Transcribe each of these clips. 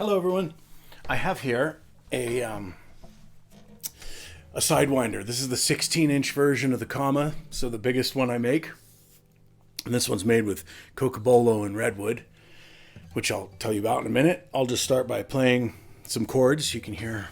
Hello everyone. I have here a Sidewinder. This is the 16-inch version of the comma, so the biggest one I make. And this one's made with cocobolo and redwood, which I'll tell you about in a minute. I'll just start by playing some chords. You can hear.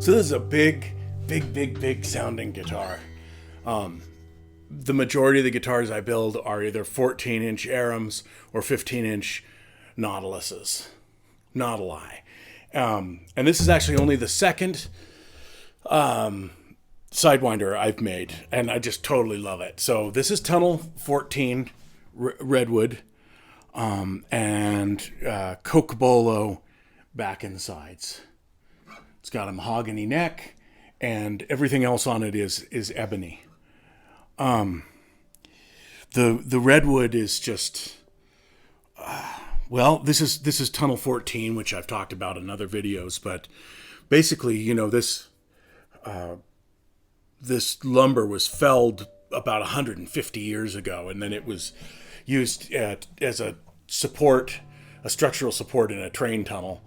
So this is a big sounding guitar. The majority of the guitars I build are either 14-inch Arams or 15-inch Nautiluses. Nautili. And this is actually only the second Sidewinder I've made, and I just totally love it. So this is Tunnel 14 redwood and cocobolo back and sides. It's got a mahogany neck, and everything else on it is ebony. The redwood is just well, this is Tunnel 14, which I've talked about in other videos, but basically, you know, this lumber was felled about 150 years ago, and then it was used as a support, a structural support in a train tunnel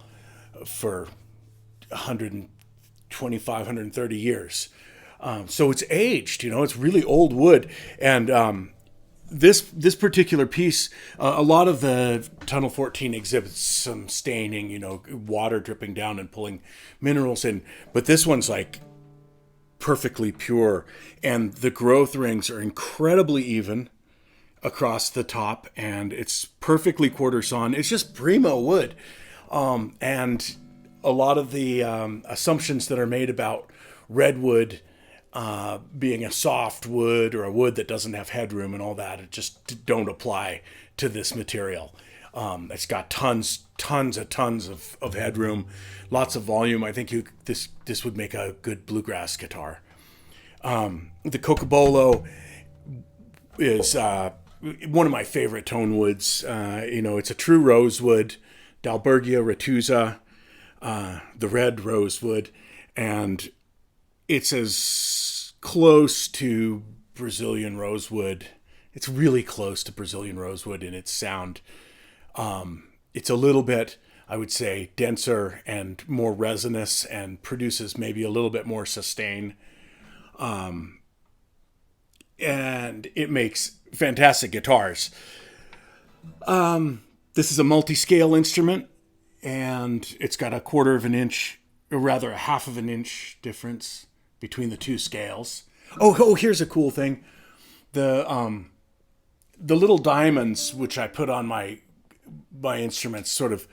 for 125, 130 years. So it's aged, you know, it's really old wood. And this particular piece, a lot of the Tunnel 14 exhibits some staining, you know, water dripping down and pulling minerals in. But this one's like perfectly pure. And the growth rings are incredibly even across the top. And it's perfectly quarter sawn. It's just primo wood. And a lot of the assumptions that are made about redwood being a soft wood or a wood that doesn't have headroom and all that, it just don't apply to this material. It's got tons of headroom, lots of volume. I think this would make a good bluegrass guitar. The cocobolo is one of my favorite tone woods. It's a true rosewood, Dalbergia retusa, the red rosewood, and it's as close to Brazilian rosewood. It's really close to Brazilian rosewood in its sound. It's a little bit, I would say, denser and more resinous and produces maybe a little bit more sustain. And it makes fantastic guitars. This is a multi-scale instrument, and it's got a quarter of an inch, or rather a half of an inch difference between the two scales. Oh, here's a cool thing. The little diamonds, which I put on my instruments, sort of,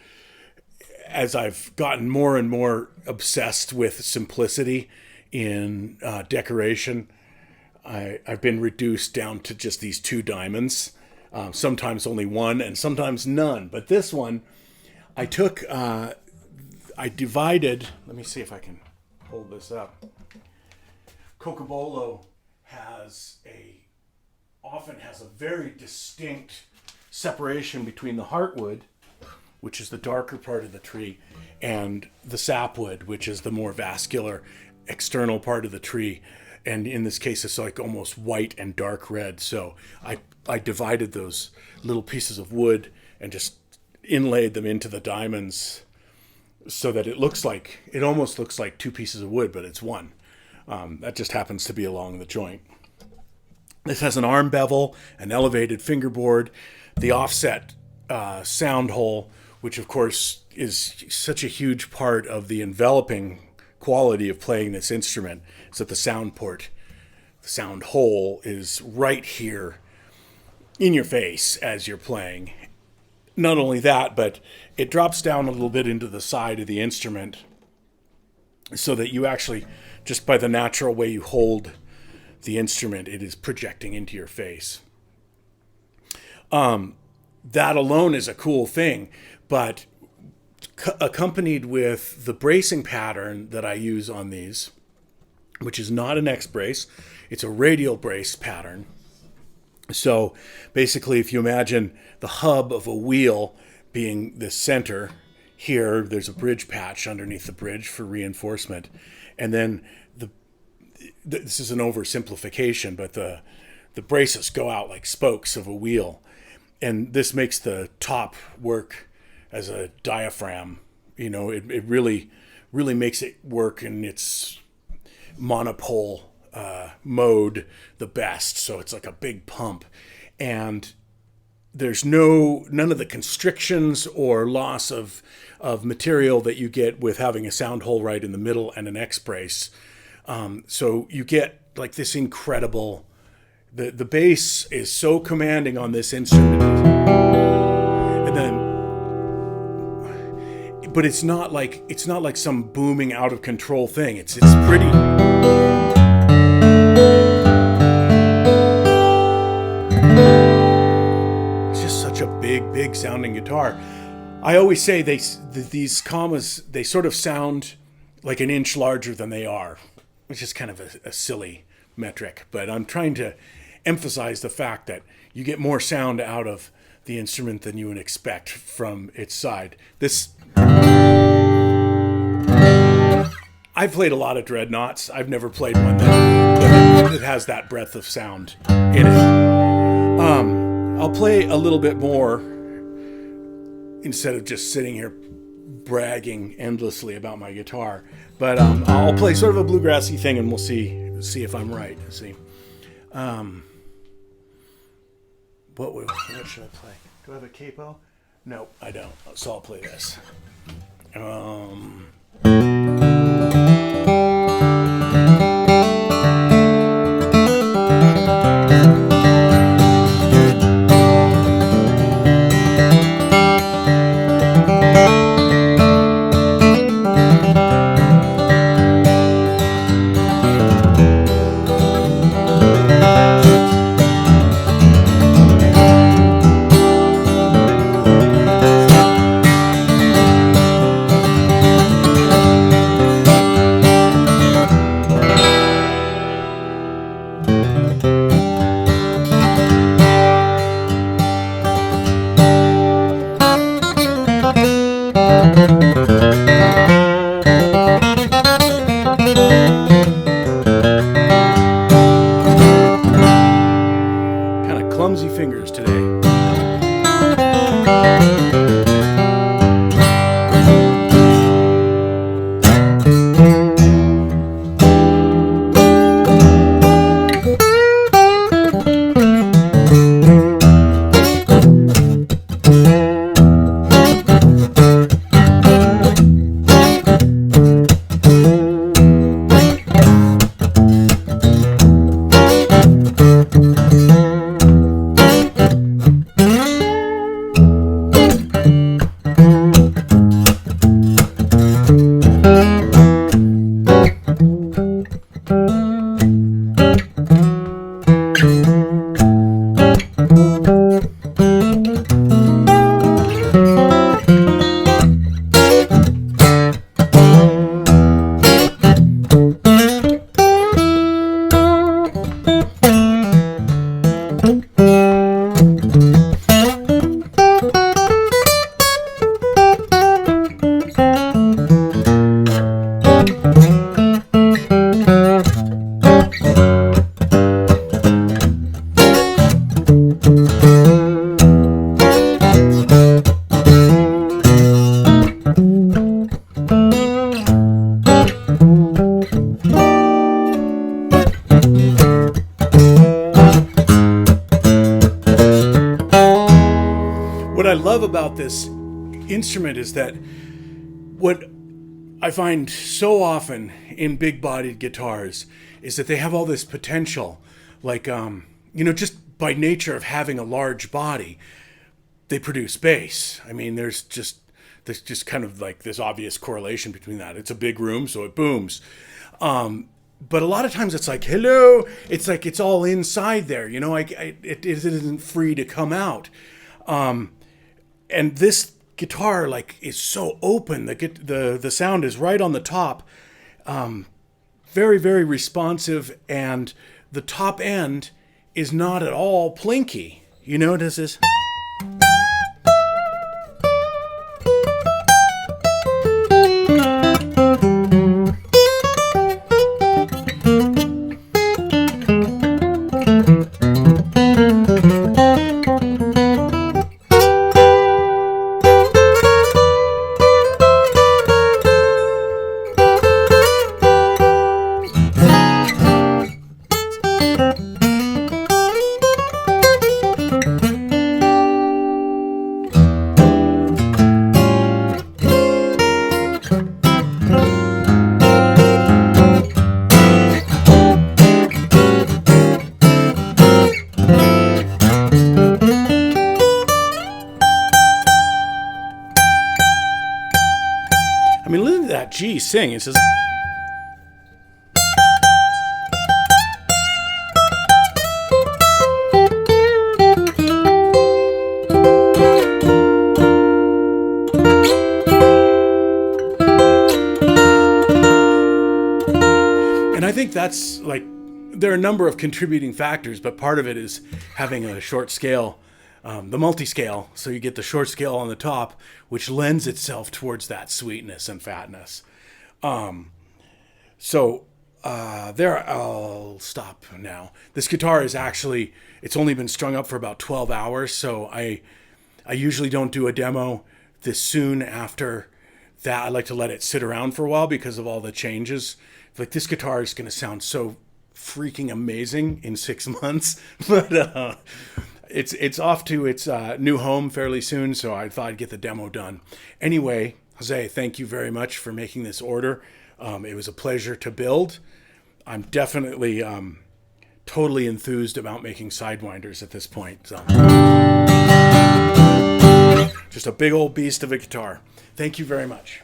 as I've gotten more and more obsessed with simplicity in decoration, I've been reduced down to just these two diamonds, sometimes only one and sometimes none. But this one, I divided, let me see if I can hold this up. Cocobolo often has a very distinct separation between the heartwood, which is the darker part of the tree, and the sapwood, which is the more vascular external part of the tree. And in this case, it's like almost white and dark red. So I divided those little pieces of wood and just inlaid them into the diamonds so that it almost looks like two pieces of wood, but it's one. That just happens to be along the joint. This has an arm bevel, an elevated fingerboard, the offset sound hole, which of course is such a huge part of the enveloping quality of playing this instrument, is that the sound port, the sound hole, is right here in your face as you're playing. Not only that, but it drops down a little bit into the side of the instrument so that you actually, just by the natural way you hold the instrument, it is projecting into your face. That alone is a cool thing, but accompanied with the bracing pattern that I use on these, which is not an X brace, it's a radial brace pattern. So basically, if you imagine the hub of a wheel being the center, here there's a bridge patch underneath the bridge for reinforcement, and then this is an oversimplification, but the braces go out like spokes of a wheel, and this makes the top work as a diaphragm. It really makes it work in its monopole mode the best. So it's like a big pump, and there's none of the constrictions or loss of material that you get with having a sound hole right in the middle and an X brace. So you get like this incredible, the bass is so commanding on this instrument, and then, but it's not like some booming out of control thing. It's pretty. It's just such a big sounding guitar. I always say these commas, they sort of sound like an inch larger than they are, which is kind of a silly metric, but I'm trying to emphasize the fact that you get more sound out of the instrument than you would expect from its side. I've played a lot of dreadnoughts. I've never played one that has that breadth of sound in it. I'll play a little bit more instead of just sitting here bragging endlessly about my guitar. But I'll play sort of a bluegrassy thing, and we'll see if I'm right. See, what should I play? Do I have a capo? No, I don't. So I'll play this. What I love about this instrument is that what I find so often in big-bodied guitars is that they have all this potential, like just by nature of having a large body, they produce bass. I mean, there's just kind of like this obvious correlation between that. It's a big room, so it booms. But a lot of times it's like, hello, it's like it's all inside there, it isn't free to come out. And this guitar is so open. The sound is right on the top, very, very responsive, and the top end is not at all plinky. It has this. I mean, listen to that G sing. It says. And I think that's there are a number of contributing factors, but part of it is having a short scale. The multi-scale, so you get the short scale on the top, which lends itself towards that sweetness and fatness. There, I'll stop now. This guitar is actually, it's only been strung up for about 12 hours, so I usually don't do a demo this soon after that. I like to let it sit around for a while because of all the changes. This guitar is going to sound so freaking amazing in 6 months, but it's off to its new home fairly soon, so I thought I'd get the demo done. Anyway, Jose, thank you very much for making this order. It was a pleasure to build. I'm definitely totally enthused about making Sidewinders at this point. So. Just a big old beast of a guitar. Thank you very much.